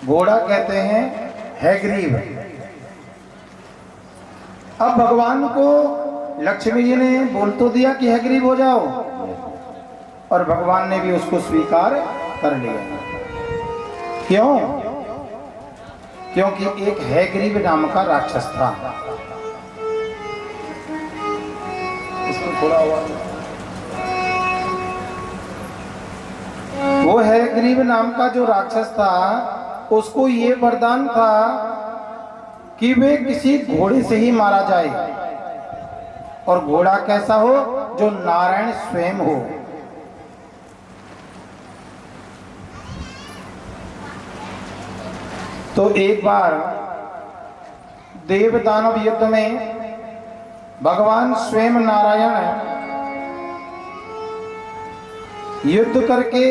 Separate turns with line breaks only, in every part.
घोड़ा कहते हैं हैग्रीव। अब भगवान को लक्ष्मी जी ने बोल तो दिया कि हैग्रीव हो जाओ, और भगवान ने भी उसको स्वीकार कर लिया। क्यों? क्योंकि एक हैग्रीव नाम का राक्षस था। इसको थोड़ा हुआ, वो हैग्रीव नाम का जो राक्षस था, उसको ये वरदान था कि वे किसी घोड़े से ही मारा जाए, और घोड़ा कैसा हो? जो नारायण स्वयं हो। तो एक बार देव दानव युद्ध में भगवान स्वयं नारायण युद्ध करके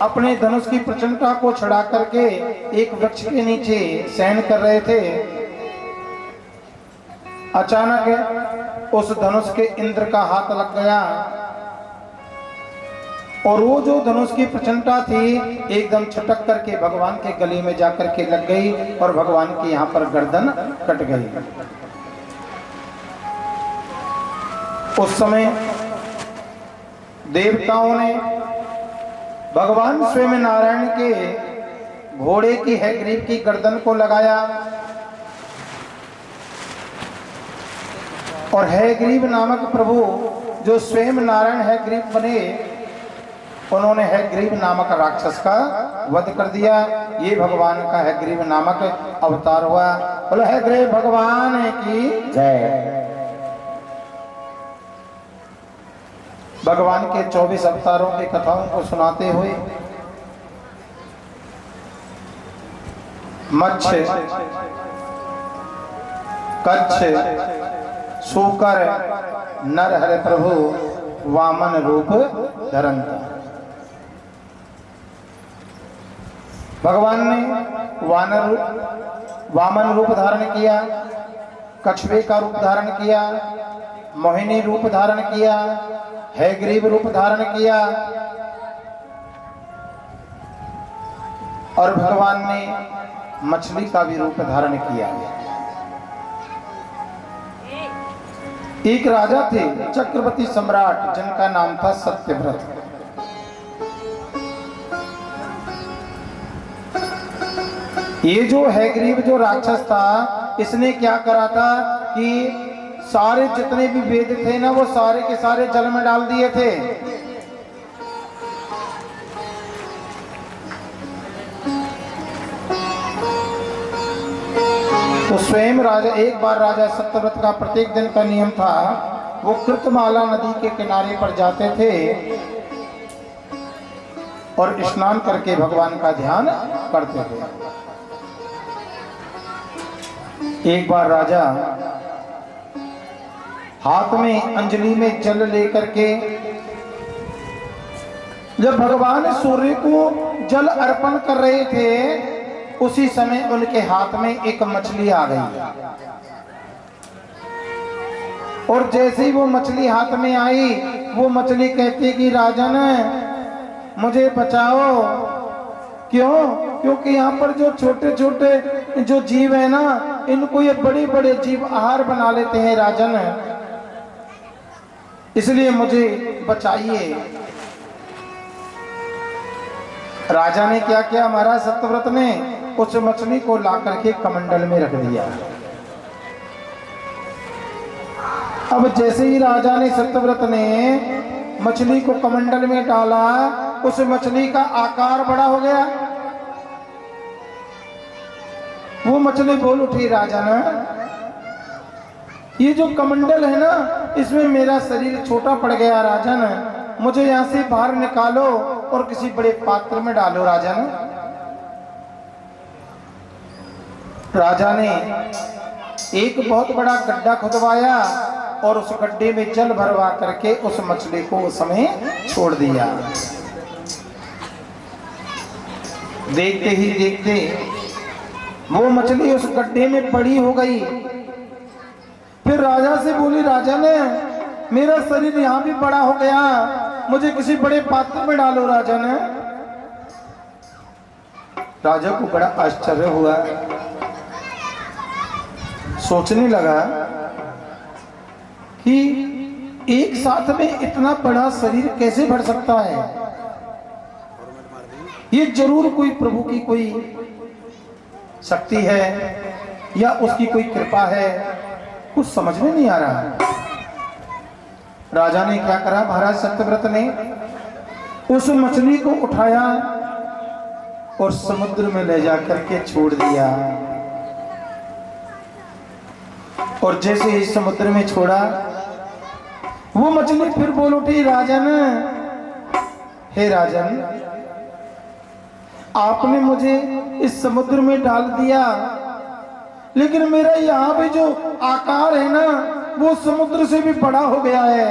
अपने धनुष की प्रचंडता को छड़ा करके एक वृक्ष के नीचे शयन कर रहे थे। अचानक उस धनुष के इंद्र का हाथ लग गया, और वो जो धनुष की प्रचंडता थी एकदम छटक करके भगवान के गले में जाकर के लग गई, और भगवान की यहाँ पर गर्दन कट गई। उस समय देवताओं ने भगवान स्वयं नारायण के घोड़े की हैग्रीव की गर्दन को लगाया, और हैग्रीव नामक प्रभु जो स्वयं नारायण हैग्रीव बने, उन्होंने हैग्रीव नामक राक्षस का वध कर दिया। ये भगवान का हैग्रीव नामक अवतार हुआ। बोलो हैग्रीव भगवान की जय। भगवान के 24 अवतारों की कथाओं को सुनाते हुए मत्स्य, कच्छ, सूकर, नरहर प्रभु वामन रूप धारण था। भगवान ने वामन रूप धारण किया, कछुए का रूप धारण किया, मोहिनी रूप धारण किया, हैग्रीव रूप धारण किया, और भगवान ने मछली का भी रूप धारण किया। एक राजा थे चक्रवर्ती सम्राट, जिनका नाम था सत्यव्रत। ये जो हैग्रीव जो राक्षस था, इसने क्या करा था कि सारे जितने भी वेद थे ना, वो सारे के सारे जल में डाल दिए थे। तो स्वयं राजा, एक बार राजा सत्यव्रत का प्रत्येक दिन का नियम था, वो कृतमाला नदी के किनारे पर जाते थे और स्नान करके भगवान का ध्यान करते थे। एक बार राजा हाथ में अंजलि में जल लेकर के जब भगवान सूर्य को जल अर्पण कर रहे थे, उसी समय उनके हाथ में एक मछली आ गई, और जैसे ही वो मछली हाथ में आई, वो मछली कहती कि राजन मुझे बचाओ। क्यों? क्योंकि यहाँ पर जो छोटे छोटे जो जीव है ना, इनको ये बड़े बड़े जीव आहार बना लेते हैं राजन, इसलिए मुझे बचाइए। राजा ने क्या किया? महाराज सत्यव्रत ने उस मछली को ला करके कमंडल में रख दिया। अब जैसे ही राजा ने, सत्यव्रत ने मछली को कमंडल में डाला, उस मछली का आकार बड़ा हो गया। वो मछली बोल उठी, राजा ना, ये जो कमंडल है ना, इसमें मेरा शरीर छोटा पड़ गया राजन, मुझे यहाँ से बाहर निकालो और किसी बड़े पात्र में डालो राजन। राजा ने एक बहुत बड़ा गड्ढा खुदवाया और उस गड्ढे में जल भरवा करके उस मछली को उस समय छोड़ दिया। देखते ही देखते वो मछली उस गड्ढे में पड़ी हो गई। फिर राजा से बोली, राजा ने, मेरा शरीर यहाँ भी बड़ा हो गया, मुझे किसी बड़े पात्र में डालो राजा ने। राजा को बड़ा आश्चर्य हुआ, सोचने लगा कि एक साथ में इतना बड़ा शरीर कैसे बढ़ सकता है। ये जरूर कोई प्रभु की कोई शक्ति है या उसकी कोई कृपा है, कुछ समझ में नहीं आ रहा। राजा ने क्या करा, महाराज सत्यव्रत ने उस मछली को उठाया और समुद्र में ले जाकर के छोड़ दिया। और जैसे ही समुद्र में छोड़ा, वो मछली फिर बोल उठी, राजन, हे राजन, आपने मुझे इस समुद्र में डाल दिया, लेकिन मेरा यहाँ पे जो आकार है ना, वो समुद्र से भी बड़ा हो गया है।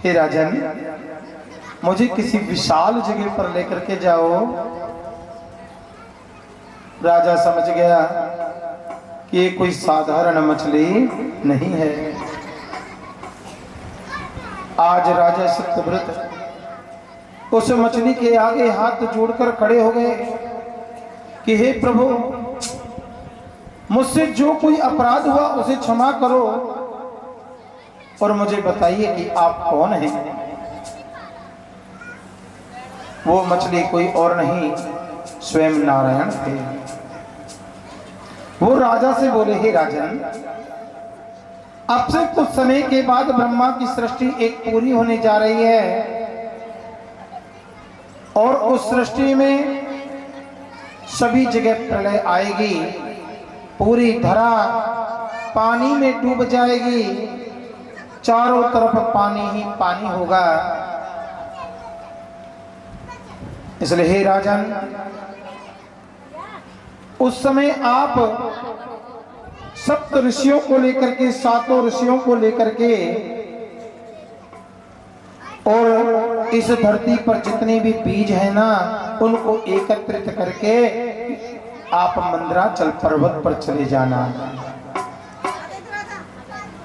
हे राजन, मुझे किसी विशाल जगह पर लेकर के जाओ। राजा समझ गया कि ये कोई साधारण मछली नहीं है। आज राजा सत्यव्रत उस मछली के आगे हाथ जोड़कर खड़े हो गए कि हे प्रभु, मुझसे जो कोई अपराध हुआ उसे क्षमा करो और मुझे बताइए कि आप कौन हैं। वो मछली कोई और नहीं, स्वयं नारायण थे। वो राजा से बोले, हे राजन, अब से कुछ समय के बाद ब्रह्मा की सृष्टि एक पूरी होने जा रही है और उस सृष्टि में सभी जगह प्रलय आएगी, पूरी धरा पानी में डूब जाएगी, चारों तरफ पानी ही पानी होगा। इसलिए हे राजन, उस समय आप सप्त ऋषियों को लेकर के, सातों ऋषियों को लेकर के और इस धरती पर जितने भी बीज है ना, उनको एकत्रित करके आप मंदराचल पर्वत पर चले जाना।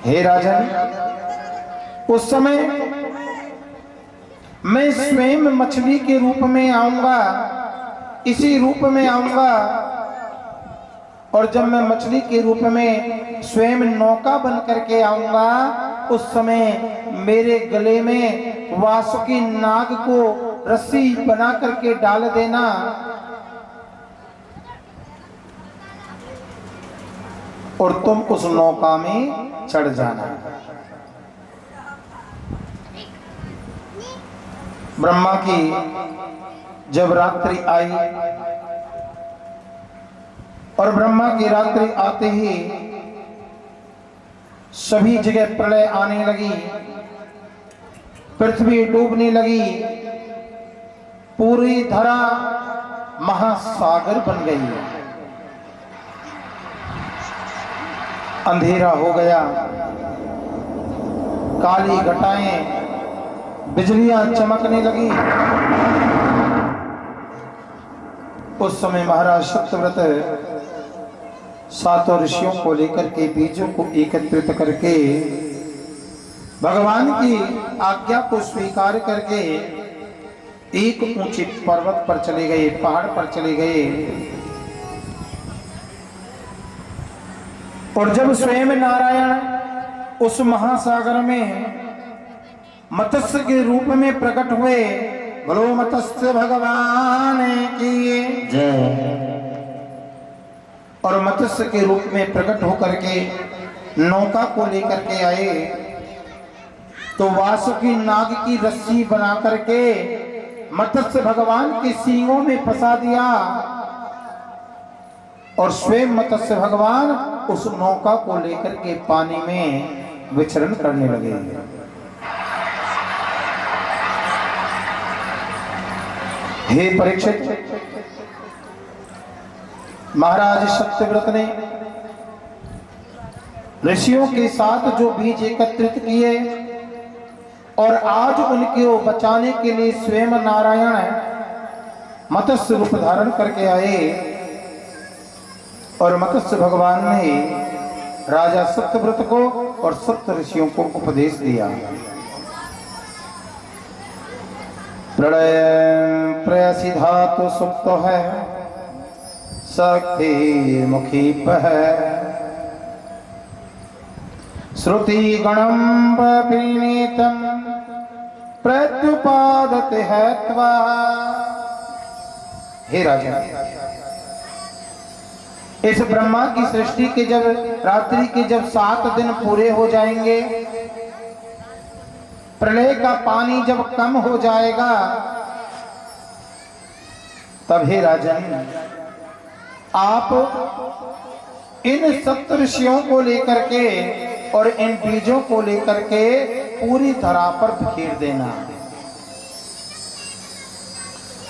हे राजन, उस समय मैं स्वयं मछली के रूप में आऊंगा, इसी रूप में आऊंगा, और जब मैं मछली के रूप में स्वयं नौका बन करके आऊंगा, उस समय मेरे गले में वासुकी नाग को रस्सी बना करके डाल देना और तुम उस नौका में चढ़ जाना। ब्रह्मा की जब रात्रि आई और ब्रह्मा की रात्रि आते ही सभी जगह प्रलय आने लगी, पृथ्वी डूबने लगी, पूरी धरा महासागर बन गई, अंधेरा हो गया, काली घटाएं, बिजलियां चमकने लगी। उस समय महाराज सत्यव्रत सातों ऋषियों को लेकर के, बीजों को एकत्रित करके, भगवान की आज्ञा को स्वीकार करके एक ऊंचे पर्वत पर चले गए, पहाड़ पर चले गए। और जब स्वयं नारायण उस महासागर में मत्स्य के रूप में प्रकट हुए, बोलो मत्स्य भगवान की जय। और मत्स्य के रूप में प्रकट होकर के नौका को लेकर के आए, तो वासुकी नाग की रस्सी बना करके मत्स्य भगवान के सींगों में फंसा दिया और स्वयं मत्स्य भगवान उस नौका को लेकर के पानी में विचरण करने लगे। हे परीक्षित, महाराज सत्यव्रत ने ऋषियों के साथ जो बीज एकत्रित किए और आज उनको बचाने के लिए स्वयं नारायण मत्स्य रूप धारण करके आए और मत्स्य भगवान ने राजा सत्यव्रत को और सप्त ऋषियों को उपदेश दिया। प्रलय प्रय जैसी धातु सुप्त है, शक्ति मुखी है। श्रुति गणम पीनीतम प्रत्युपादते है त्वा। हे राजा, इस ब्रह्मा की सृष्टि के जब रात्रि के जब 7 दिन पूरे हो जाएंगे, प्रलय का पानी जब कम हो जाएगा, तब हे राजन आप इन सप्तऋषियों को लेकर के और इन बीजों को लेकर के पूरी धरा पर बिखेर देना।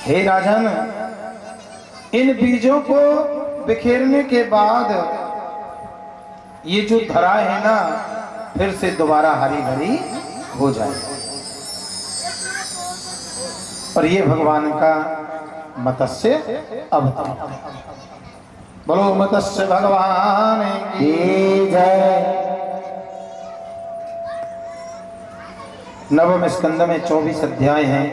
हे राजन, इन बीजों को बिखेरने के बाद ये जो धरा है ना, फिर से दोबारा हरी भरी हो जाए। और ये भगवान का मत्स्य अवतार। बोलो मत्स्य भगवान की जय। नवम स्कंद में 24 अध्याय हैं।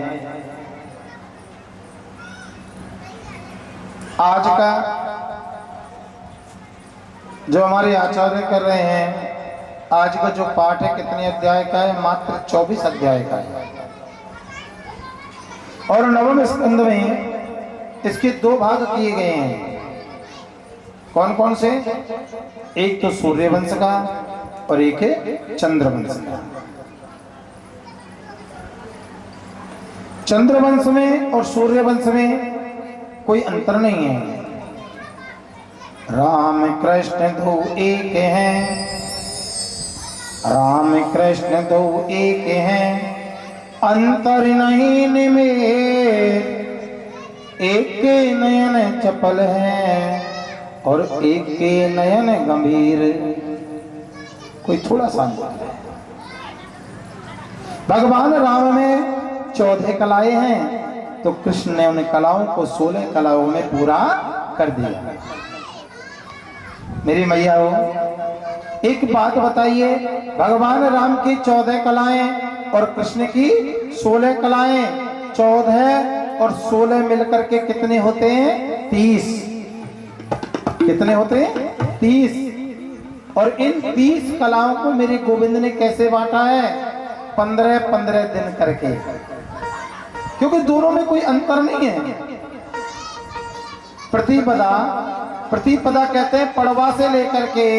आज का जो हमारे आचार्य कर रहे हैं, आज का जो पाठ है कितने अध्याय का है? मात्र 24 अध्याय का है। और नवम स्कंद में इसके 2 भाग किए गए हैं। कौन कौन से? एक तो सूर्यवंश का और एक है चंद्रवंश का। चंद्रवंश में और सूर्यवंश में कोई अंतर नहीं है। राम कृष्ण दो एक हैं, राम कृष्ण दो एक हैं, अंतर नहीं इनमें, एक के नयन चपल हैं और एक के नयन गंभीर। कोई थोड़ा सा अंतर है। भगवान राम में 14 कलाएं हैं, तो कृष्ण ने उन कलाओं को 16 कलाओं में पूरा कर दिया। मेरी मैया हो, एक बात बताइए, भगवान राम की 14 कलाएं और कृष्ण की 16 कलाएं, 14 और 16 मिलकर के कितने होते हैं? 30। कितने होते हैं? 30। और इन 30 कलाओं को मेरे गोविंद ने कैसे बांटा है? 15-15 दिन करके, क्योंकि दोनों में कोई अंतर नहीं है। प्रतिपदा कहते हैं पड़वा से लेकर के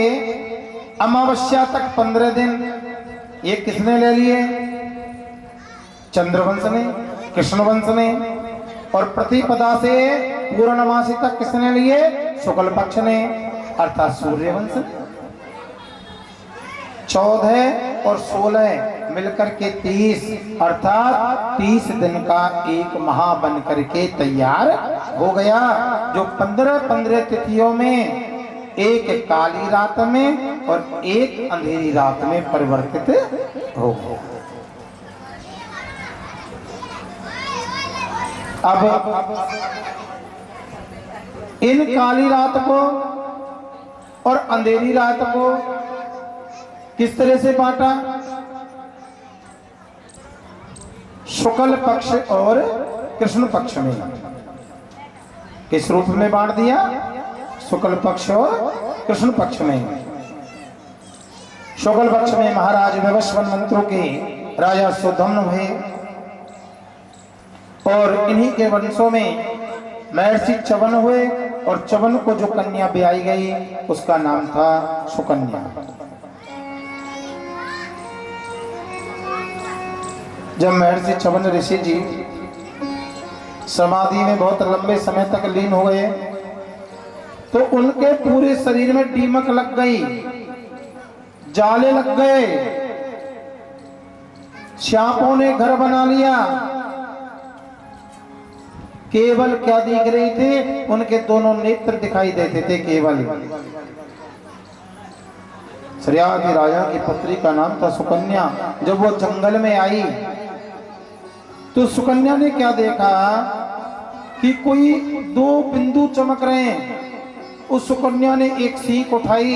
अमावस्या तक 15 दिन। ये किसने ले लिए? चंद्रवंश ने, कृष्णवंश ने। और प्रतिपदा से पूर्णमासी तक किसने लिए? शुक्ल पक्ष ने, अर्थात सूर्यवंश ने। 14 और 16 मिलकर के 30, अर्थात 30 दिन का एक माह बन करके तैयार हो गया, जो 15-15 तिथियों में एक काली रात में और एक अंधेरी रात में परिवर्तित हो गया। अब इन काली रात को और अंधेरी रात को किस तरह से बांटा? शुक्ल पक्ष और कृष्ण पक्ष में। किस रूप में बांट दिया? शुक्ल पक्ष और कृष्ण पक्ष में। शुक्ल पक्ष में महाराज विवस्वान मंत्रों के राजा सुधम्न हुए, और इन्हीं के वंशों में महर्षि च्यवन हुए, और च्यवन को जो कन्या ब्याई गई उसका नाम था सुकन्या। जब महर्षि च्यवन ऋषि जी समाधि में बहुत लंबे समय तक लीन हो गए, तो उनके पूरे शरीर में दीमक लग गई, जाले लग गए, सांपों ने घर बना लिया। केवल क्या दिख रही थे? उनके दोनों नेत्र दिखाई देते थे केवल। श्रेयागी राजा की पुत्री का नाम था सुकन्या। जब वो जंगल में आई तो सुकन्या ने क्या देखा कि कोई 2 बिंदु चमक रहे हैं। उस सुकन्या ने एक सीख उठाई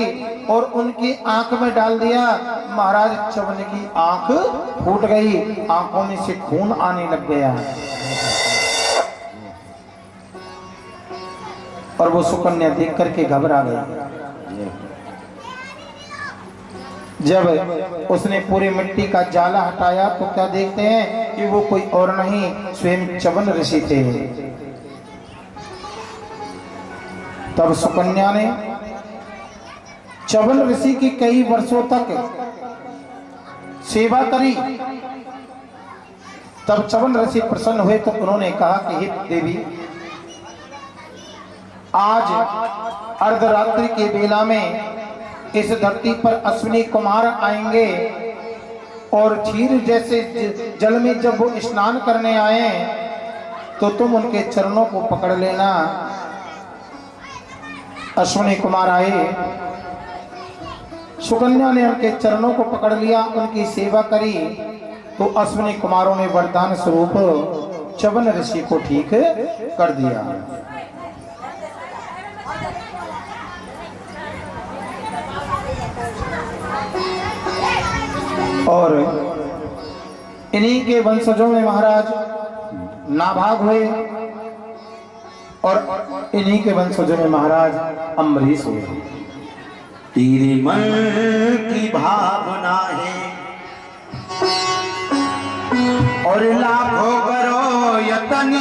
और उनकी आंख में डाल दिया। महाराज च्यवन की आंख फूट गई, आंखों में से खून आने लग गया। और वो सुकन्या देख करके घबरा गई। जब उसने पूरी मिट्टी का जाला हटाया तो क्या देखते हैं कि वो कोई और नहीं स्वयं च्यवन ऋषि थे। तब सुकन्या ने च्यवन ऋषि की कई वर्षों तक सेवा करी। तब च्यवन ऋषि प्रसन्न हुए तो उन्होंने कहा कि हे देवी, आज अर्धरात्रि के बेला में इस धरती पर अश्विनी कुमार आएंगे और क्षीर जैसे जल में जब वो स्नान करने आए तो तुम उनके चरणों को पकड़ लेना। अश्विनी कुमार आए, सुकन्या ने उनके चरणों को पकड़ लिया, उनकी सेवा करी तो अश्विनी कुमारों ने वरदान स्वरूप च्यवन ऋषि को ठीक कर दिया। और इन्हीं के वंशजों में महाराज नाभाग हुए और इन्हीं के वंशजों में महाराज अम्बरीश हुए।
तेरे मन की भावना है और लाखों करो यतन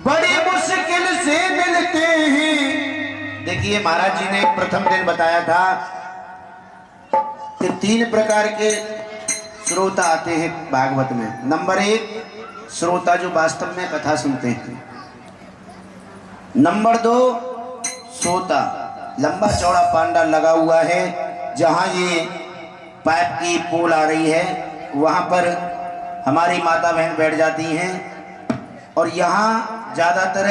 बड़ी मुश्किल से मिलते हैं। देखिए महाराज जी ने प्रथम दिन बताया था कि 3 प्रकार के श्रोता आते हैं भागवत में। नंबर 1 श्रोता जो वास्तव में कथा सुनते हैं। नंबर 2 श्रोता लंबा चौड़ा पांडा लगा हुआ है, जहाँ ये पाइप की पोल आ रही है वहाँ पर हमारी माता बहन बैठ जाती हैं और यहाँ ज़्यादातर